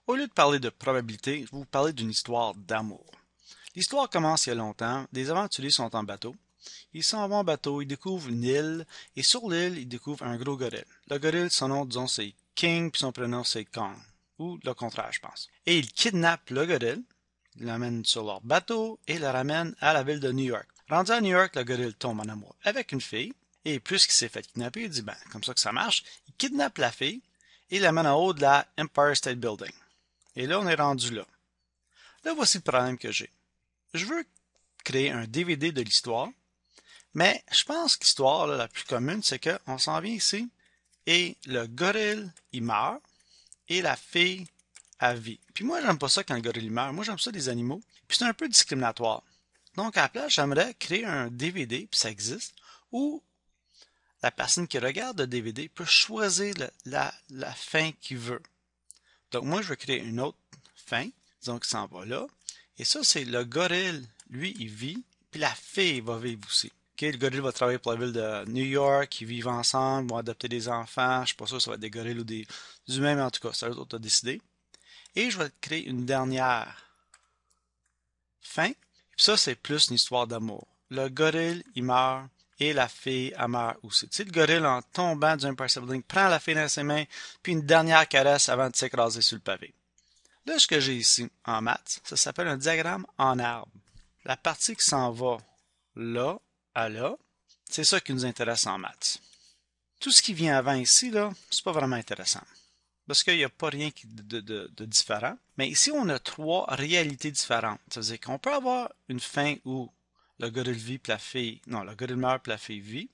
Au lieu de parler de probabilité, je vais vous parler d'une histoire d'amour. L'histoire commence il y a longtemps, des aventuriers sont en bateau. Ils s'en vont en bateau, ils découvrent une île, et sur l'île, ils découvrent un gros gorille. Le gorille, son nom, disons, c'est King, puis son prénom, c'est Kong. Ou le contraire, je pense. Et ils kidnappent le gorille, ils l'amènent sur leur bateau, et le ramènent à la ville de New York. Rendu à New York, le gorille tombe en amour avec une fille, et puisqu'il s'est fait kidnapper, il dit, ben, comme ça que ça marche, il kidnappe la fille, et l'amène en haut de la Empire State Building. Et là, on est rendu là. Là, voici le problème que j'ai. Je veux créer un DVD de l'histoire, mais je pense que l'histoire la plus commune, c'est qu'on s'en vient ici et le gorille, il meurt et la fille, elle vit. Puis moi, j'aime pas ça quand le gorille meurt. Moi, j'aime ça des animaux. Puis c'est un peu discriminatoire. Donc, à la place, j'aimerais créer un DVD, puis ça existe, où la personne qui regarde le DVD peut choisir la fin qu'il veut. Donc, moi, je vais créer une autre fin. Disons qu'il s'en va là. Et ça, c'est le gorille. Lui, il vit. Puis la fille va vivre aussi. Okay, le gorille va travailler pour la ville de New York. Ils vivent ensemble, vont adopter des enfants. Je suis pas sûr si ça va être des gorilles ou des humains, mais en tout cas, c'est eux autres à décider. Et je vais créer une dernière fin. Et puis ça, c'est plus une histoire d'amour. Le gorille, il meurt. Et la fille, elle meurt aussi. Tu sais, le gorille, en tombant du Empire State Building, prend la fille dans ses mains, puis une dernière caresse avant de s'écraser sur le pavé. Là, ce que j'ai ici en maths, ça s'appelle un diagramme en arbre. La partie qui s'en va là à là, c'est ça qui nous intéresse en maths. Tout ce qui vient avant ici, là, c'est pas vraiment intéressant. Parce qu'il n'y a pas rien de différent. Mais ici, on a trois réalités différentes. Ça veut dire qu'on peut avoir une fin où le gorille vit puis la fille. Non, le gorille meurt puis la fille vit.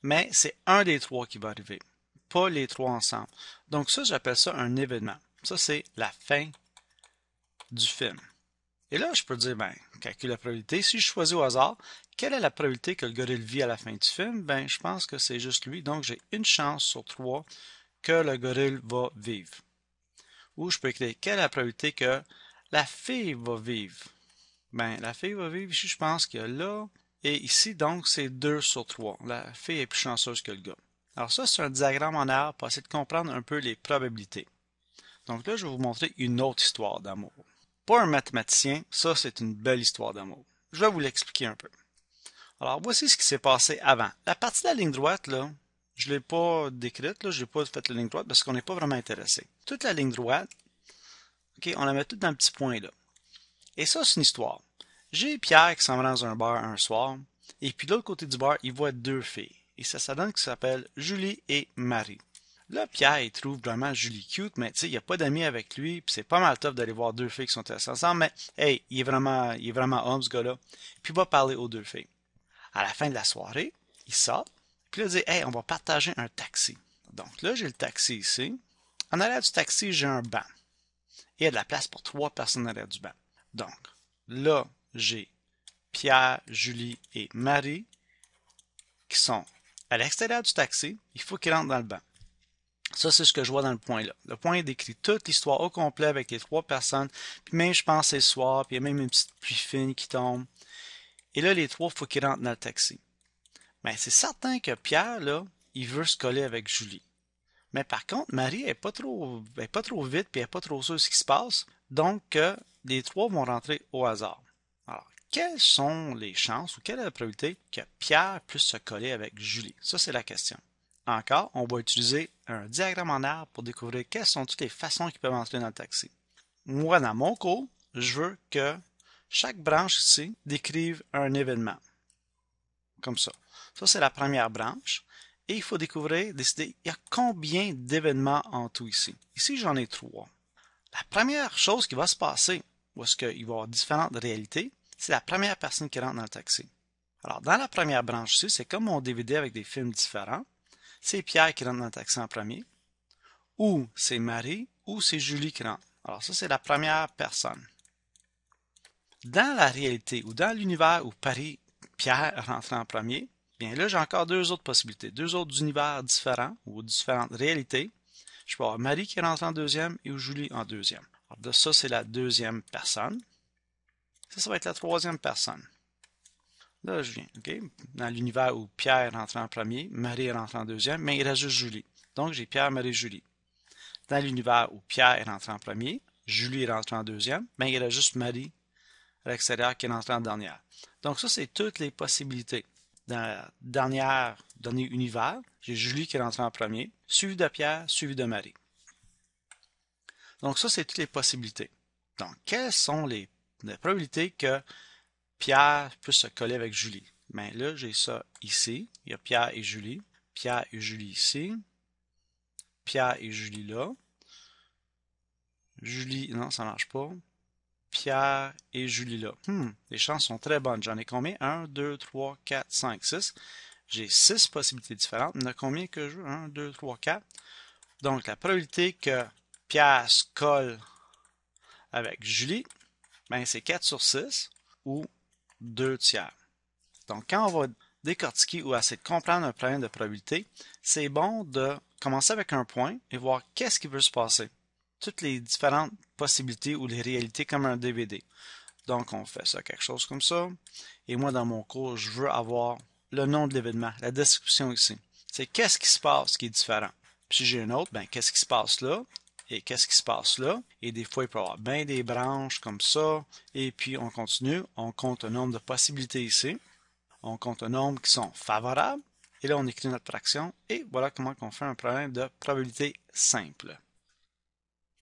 Mais c'est un des trois qui va arriver. Pas les trois ensemble. Donc ça, j'appelle ça un événement. Ça, c'est la fin du film. Et là, je peux dire, ben, calcule la probabilité. Si je choisis au hasard, quelle est la probabilité que le gorille vit à la fin du film? Ben, je pense que c'est juste lui. Donc, j'ai une chance sur trois que le gorille va vivre. Ou je peux écrire, quelle est la probabilité que la fille va vivre? Ben, la fille va vivre ici, je pense qu'il y a là. Et ici, donc, c'est 2 sur 3. La fille est plus chanceuse que le gars. Alors ça, c'est un diagramme en arbre pour essayer de comprendre un peu les probabilités. Donc là, je vais vous montrer une autre histoire d'amour. Pour un mathématicien, ça, c'est une belle histoire d'amour. Je vais vous l'expliquer un peu. Alors, voici ce qui s'est passé avant. La partie de la ligne droite, là, je ne l'ai pas décrite, là, je n'ai pas fait la ligne droite parce qu'on n'est pas vraiment intéressé. Toute la ligne droite, ok, on la met toute dans un petit point là. Et ça, c'est une histoire. J'ai Pierre qui s'en va dans un bar un soir, et puis de l'autre côté du bar, il voit deux filles. Et ça donne que ça s'appelle Julie et Marie. Là, Pierre, il trouve vraiment Julie cute, mais tu sais, il n'y a pas d'amis avec lui, puis c'est pas mal tough d'aller voir deux filles qui sont ensemble, mais hey, il est vraiment homme, ce gars-là. Puis il va parler aux deux filles. À la fin de la soirée, il sort, puis là, il dit, hey, on va partager un taxi. Donc là, j'ai le taxi ici. En arrière du taxi, j'ai un banc. Et il y a de la place pour trois personnes en arrière du banc. Donc, là, j'ai Pierre, Julie et Marie qui sont à l'extérieur du taxi. Il faut qu'ils rentrent dans le banc. Ça, c'est ce que je vois dans le point là. Le point décrit toute l'histoire au complet avec les trois personnes. Puis même, je pense, c'est le soir. Puis il y a même une petite pluie fine qui tombe. Et là, les trois, il faut qu'ils rentrent dans le taxi. Mais c'est certain que Pierre, là, il veut se coller avec Julie. Mais par contre, Marie est pas trop vite puis elle est pas trop sûre de ce qui se passe. Donc, les trois vont rentrer au hasard. Alors, quelles sont les chances ou quelle est la probabilité que Pierre puisse se coller avec Julie? Ça, c'est la question. Encore, on va utiliser un diagramme en arbre pour découvrir quelles sont toutes les façons qui peuvent entrer dans le taxi. Moi, dans mon cours, je veux que chaque branche ici décrive un événement. Comme ça. Ça, c'est la première branche. Et il faut découvrir, décider, il y a combien d'événements en tout ici. Ici, j'en ai trois. La première chose qui va se passer, où est-ce qu'il va y avoir différentes réalités, c'est la première personne qui rentre dans le taxi. Alors, dans la première branche ici, c'est comme mon DVD avec des films différents. C'est Pierre qui rentre dans le taxi en premier, ou c'est Marie, ou c'est Julie qui rentre. Alors, ça, c'est la première personne. Dans la réalité, ou dans l'univers où Pierre rentre en premier, bien là, j'ai encore deux autres possibilités, deux autres univers différents ou différentes réalités. Je peux avoir Marie qui rentre en deuxième et Julie en deuxième. Alors de ça, c'est la deuxième personne. Ça va être la troisième personne. Là, je viens, OK? Dans l'univers où Pierre rentre en premier, Marie rentre en deuxième, mais il reste juste Julie. Donc, j'ai Pierre, Marie, Julie. dans l'univers où Pierre est rentré en premier, Julie est rentrée en deuxième, ben il y a juste Marie à l'extérieur qui est rentrée en dernière. Donc ça, c'est toutes les possibilités. Dans le dernier univers, j'ai Julie qui est rentrée en premier, suivi de Pierre, suivi de Marie. Donc ça, c'est toutes les possibilités. Donc, quelles sont les probabilités que Pierre puisse se coller avec Julie? Ben là, j'ai ça ici. Il y a Pierre et Julie. Pierre et Julie ici. Pierre et Julie là. Julie, non, ça marche pas. Pierre et Julie là. Les chances sont très bonnes. J'en ai combien? 1, 2, 3, 4, 5, 6. J'ai 6 possibilités différentes. Il y en a combien que je veux? 1, 2, 3, 4. Donc, la probabilité que Pierre se colle avec Julie, ben, c'est 4 sur 6 ou 2 tiers. Donc, quand on va décortiquer ou essayer de comprendre un problème de probabilité, c'est bon de commencer avec un point et voir qu'est-ce qui veut se passer. Toutes les différentes possibilités ou les réalités comme un DVD. Donc, on fait ça quelque chose comme ça. Et moi, dans mon cours, je veux avoir le nom de l'événement, la description ici. C'est qu'est-ce qui se passe qui est différent. Puis si j'ai un autre, ben, qu'est-ce qui se passe là? Et qu'est-ce qui se passe là? Et des fois, il peut y avoir bien des branches comme ça. Et puis, on continue. On compte un nombre de possibilités ici. On compte un nombre qui sont favorables. Et là, on écrit notre fraction. Et voilà comment on fait un problème de probabilité simple.